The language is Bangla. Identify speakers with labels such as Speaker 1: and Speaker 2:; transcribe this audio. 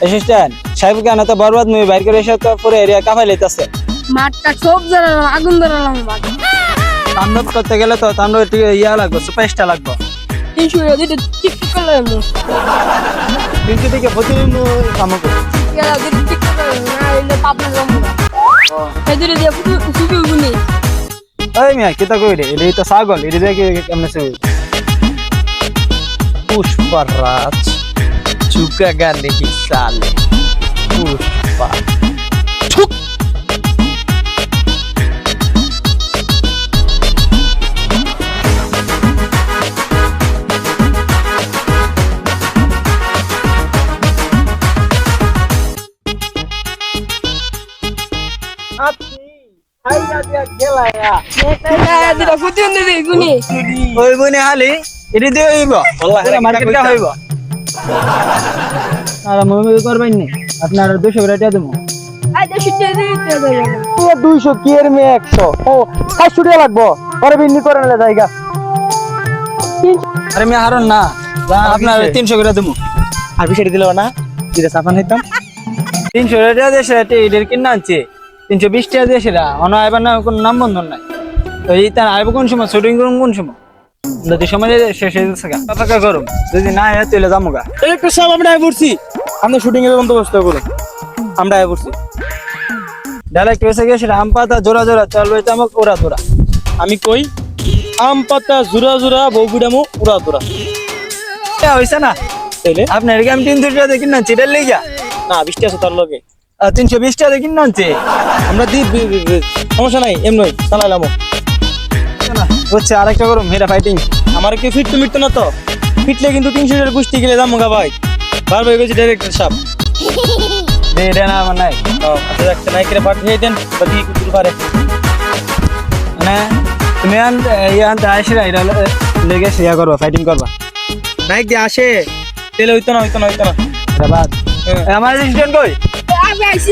Speaker 1: অ্যাসিস্ট্যান্ট সাহেবকে আনা তো বরবাদ মুভি বাইর করে এসে তো পুরো এরিয়া কাঁপাই লইতাছে।
Speaker 2: মাঠটা সব জ্বালালাম, আগুন ধরালাম মাঠ।
Speaker 1: তাণ্ডব করতে গেলে তো তাণ্ডব ইয়া লাগবে, সুপারস্টার লাগবে।
Speaker 2: 300 টাকা দিতে টিক টিক করলে
Speaker 1: কিন্তু দিকে প্রতিদিন আমাকে
Speaker 2: টিক টিক করলে না এলে পাবনা যাবো না। এদিকে দিয়ে ফুটু গুনি
Speaker 1: ওই মিয়া কিতা কইরে এটাই তো ছাগল, এটা দেখে কেমনে ছবি।
Speaker 3: पुष्पराज झुकेगा नहीं साले पुष्पा
Speaker 2: দিটা ফুটু দিদি গুনি
Speaker 1: ওই বনে হালি এটা দিয়ে হইব মার্কেটটা হইব। আর মুভি করবেন নি আপনার 200 টাকা দেবো।
Speaker 2: আইতে শুতে দিতে দেবে না।
Speaker 1: 200 কি এর মে 100 ও 500 টাকা লাগবো পরে বিন্নি করে নিলে জায়গা। আরে আমি হারন না আপনার 300 করে দেবো। আর 20 টাকা দিলো না দিলে সাফান হইতাম। 300 টাকা দিয়ে সেটা এদের কিনা আনছে 320 টাকা দিয়ে সেটা অন আইবার না কোন নাম বন্ধন নাই। তো এই তার আইব কোন সময় শুটিং করুন কোন সময় যদি সময় শেষ হয়ে যাচ্ছে টাকা করুন যদি না হয় তাহলে যামুগা।
Speaker 4: একটা সব আমরা আয় পড়ছি, আমরা শুটিং এর বন্দোবস্ত করুন, আমরা আয় পড়ছি।
Speaker 1: ডাইরেক্ট হয়েছে গিয়ে সেটা আম পাতা জোড়া জোড়া চলবে চামক ওরা তোরা।
Speaker 4: আমি কই আম পাতা জুরা জুরা বউগুড়ামু উড়া তোরা।
Speaker 1: হয়েছে না
Speaker 4: তাইলে
Speaker 1: আপনার আমি 300 টাকা দেখি না চিটার লেগা
Speaker 4: না 20 টাকা আছে তার লগে
Speaker 1: 320 টাকা দেখি না আনছে
Speaker 4: আমরা দি সমস্যা নাই এমনি চালাইলাম।
Speaker 1: হচ্ছে আরেকটা করুন হেরা ফাইটিং।
Speaker 4: আমার কি ফিট মিটতো না তো, ফিটলে কিন্তু 300 টাকা কুস্তি গেলে যাবো গা ভাই। বার ভাই গেছি ডাইরেক্টর সাহেব
Speaker 1: দে রে না আমার নাই
Speaker 4: আচ্ছা একটা নাই করে পাঠিয়ে দেন বাকি কুতুর পারে
Speaker 1: মানে তুমি আনতে আসিরা এটা লেগে শেয়ার করবা ফাইটিং করবা
Speaker 4: নাইক দিয়ে আসে তেলে হইতো না
Speaker 1: এটা বাদ আমার অ্যাসিস্ট্যান্ট কই
Speaker 2: আমি আইছি